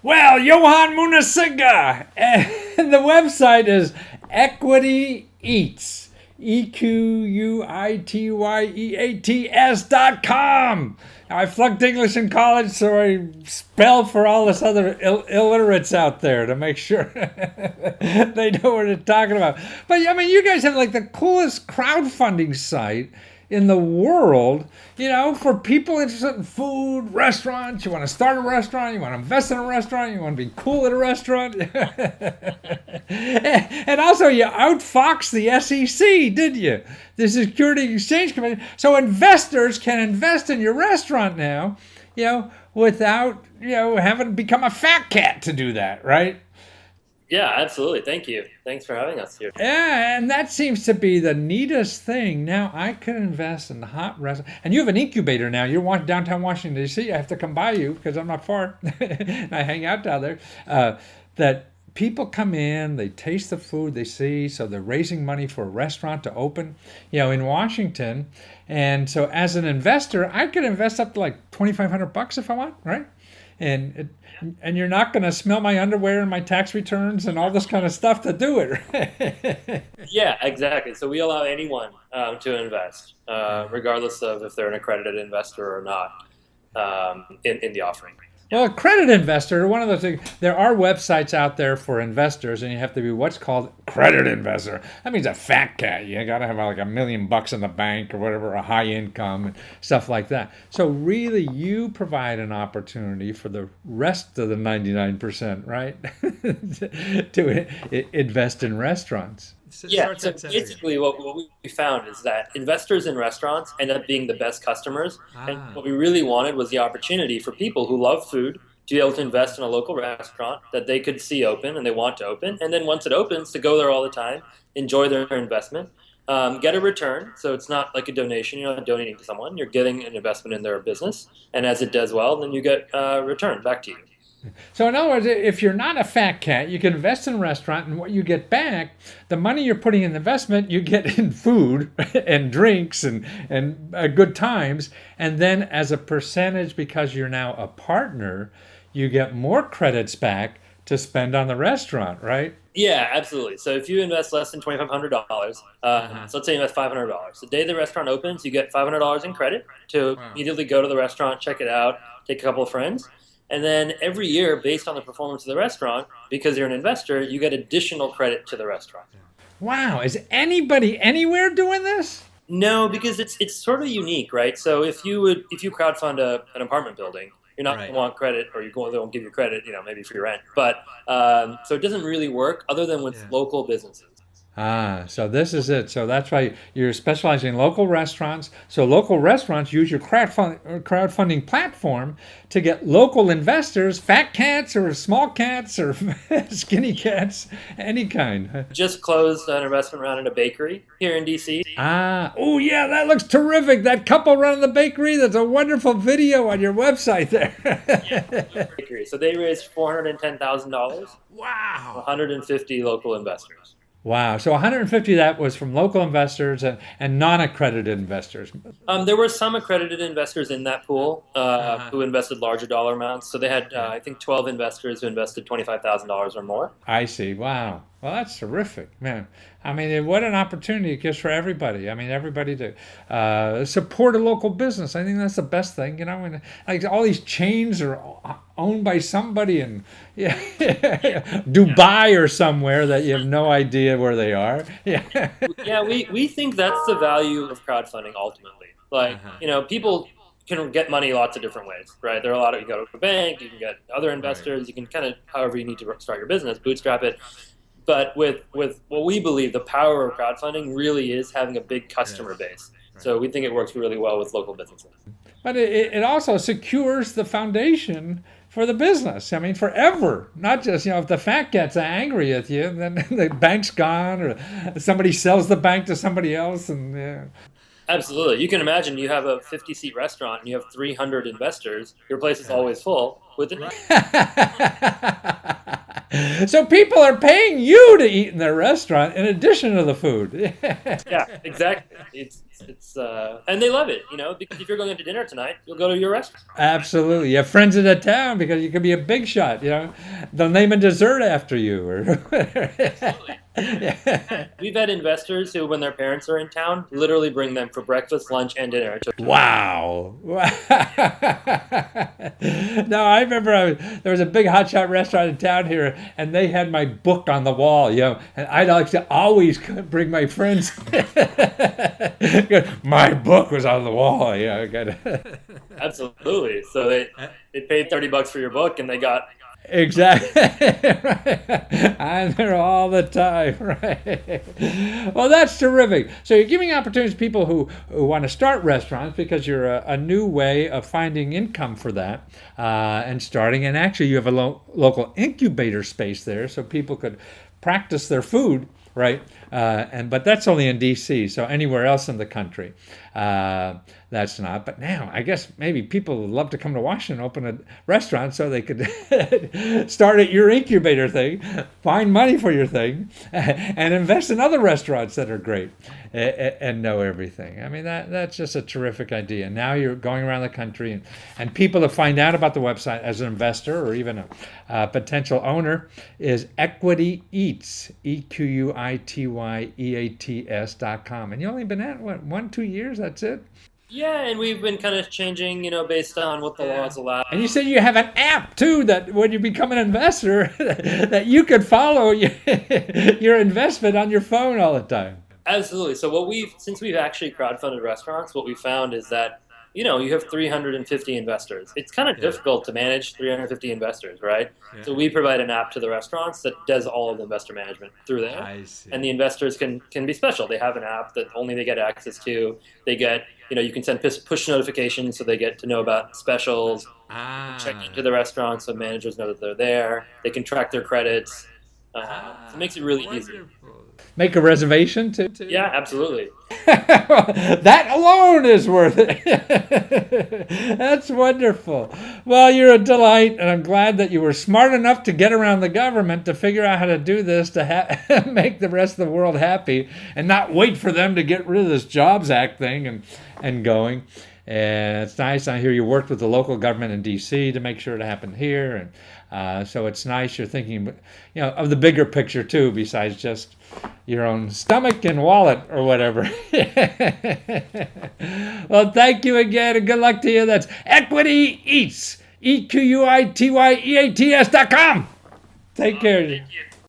Well, Johan Munasiga, and the website is Equity Eats, EQUITYEATS.com. I flunked English in college, so I spell for all this other illiterates out there to make sure they know what they're talking about. But I mean, you guys have like the coolest crowdfunding site in the world, for people interested in food, restaurants. You want to start a restaurant, you want to invest in a restaurant, you want to be cool at a restaurant. And also you outfoxed the SEC, did you? The Security Exchange Commission. So investors can invest in your restaurant now, without, having become a fat cat to do that, right? Yeah, absolutely. Thank you. Thanks for having us here. Yeah, and that seems to be the neatest thing. Now I could invest in the hot restaurant, and you have an incubator now. You're downtown Washington D.C. I have to come by you because I'm not far. I hang out down there. That people come in, they taste the food, they see. So they're raising money for a restaurant to open, in Washington. And so as an investor, I could invest up to like $2,500 if I want, right? And you're not going to smell my underwear and my tax returns and all this kind of stuff to do it. Yeah, exactly. So we allow anyone to invest, regardless of if they're an accredited investor or not, in the offering. Well, accredited investor, one of the things, there are websites out there for investors, and you have to be what's called accredited investor. That means a fat cat. You got to have like $1 million in the bank or whatever, a high income and stuff like that. So really, you provide an opportunity for the rest of the 99%, right, to invest in restaurants. Yeah, so basically what we found is that investors in restaurants end up being the best customers. And what we really wanted was the opportunity for people who love food to be able to invest in a local restaurant that they could see open and they want to open. And then once it opens, to go there all the time, enjoy their investment, get a return. So it's not like a donation. You're not donating to someone. You're getting an investment in their business. And as it does well, then you get a return back to you. So in other words, if you're not a fat cat, you can invest in a restaurant, and what you get back, the money you're putting in the investment, you get in food and drinks and good times. And then as a percentage, because you're now a partner, you get more credits back to spend on the restaurant, right? Yeah, absolutely. So if you invest less than $2,500, so let's say you invest $500. The day the restaurant opens, you get $500 in credit to immediately go to the restaurant, check it out, take a couple of friends. And then every year, based on the performance of the restaurant, because you're an investor, you get additional credit to the restaurant. Wow. Is anybody anywhere doing this? No, because it's sort of unique, right? So if you crowdfund an apartment building, you're not going to want credit, or they won't give you credit, maybe for your rent. But so it doesn't really work other than with local businesses. So this is it. So that's why you're specializing in local restaurants. So local restaurants use your crowdfunding platform to get local investors, fat cats or small cats or skinny cats, any kind. Just closed an investment round in a bakery here in DC. Oh yeah, that looks terrific. That couple running the bakery, that's a wonderful video on your website there. Bakery. So they raised $410,000. Wow. 150 local investors. Wow. So 150 of that was from local investors and non-accredited investors. There were some accredited investors in that pool who invested larger dollar amounts. So they had, I think, 12 investors who invested $25,000 or more. I see. Wow. Well, that's terrific, man. I mean, what an opportunity it gives for everybody. I mean, everybody to support a local business. I think that's the best thing. Like all these chains are owned by somebody in Dubai or somewhere that you have no idea where they are. Yeah. Yeah, we think that's the value of crowdfunding ultimately. Like, people can get money lots of different ways, right? There are a lot of, you go to a bank, you can get other investors, you can kind of, however you need to start your business, bootstrap it. But with what we believe, the power of crowdfunding really is having a big customer base. So we think it works really well with local businesses. But it also secures the foundation for the business. I mean, forever. Not just, if the fat gets angry at you, then the bank's gone, or somebody sells the bank to somebody else. And Absolutely. You can imagine you have a 50-seat restaurant and you have 300 investors. Your place is always full. So people are paying you to eat in their restaurant in addition to the food. Yeah, exactly. It's and they love it, because if you're going to dinner tonight, you'll go to your restaurant. Absolutely. You have friends in the town because you could be a big shot, They'll name a dessert after you or Absolutely. yeah. We've had investors who, when their parents are in town, literally bring them for breakfast, lunch, and dinner. Wow. No, I remember there was a big hotshot restaurant in town here, and they had my book on the wall, and I'd like to always bring my friends. My book was on the wall, Absolutely. So they paid $30 for your book, and they got. Exactly. Right. I'm there all the time. Right. Well, that's terrific. So you're giving opportunities to people who want to start restaurants because you're a new way of finding income for that and starting. And actually, you have a local incubator space there so people could practice their food. Right, but that's only in D.C. So anywhere else in the country, that's not. But now I guess maybe people would love to come to Washington, open a restaurant, so they could start at your incubator thing, find money for your thing, and invest in other restaurants that are great and know everything. I mean that's just a terrific idea. Now you're going around the country and people to find out about the website as an investor or even a potential owner is Equity Eats, EQUITYEATS.com. And you only been at what 1-2 years? That's it. Yeah, and we've been kind of changing, based on what the laws allow. And you said you have an app too that when you become an investor, that you could follow your investment on your phone all the time. Absolutely. So since we've actually crowdfunded restaurants, what we found is that you have 350 investors. It's kind of difficult to manage 350 investors, right? Yeah. So we provide an app to the restaurants that does all of the investor management through there. I see. And the investors can be special. They have an app that only they get access to. They get, you can send push notifications so they get to know about specials. Check into the restaurant so managers know that they're there. They can track their credits. So it makes it really easy. Make a reservation too? Yeah, absolutely. That alone is worth it. That's wonderful. Well, you're a delight, and I'm glad that you were smart enough to get around the government to figure out how to do this to make the rest of the world happy and not wait for them to get rid of this Jobs Act thing and going. And it's nice. I hear you worked with the local government in D.C. to make sure it happened here, and so it's nice you're thinking, of the bigger picture too, besides just your own stomach and wallet or whatever. Well, thank you again, and good luck to you. That's Equity Eats, EQUITYEATS.com. Take care. Thank you.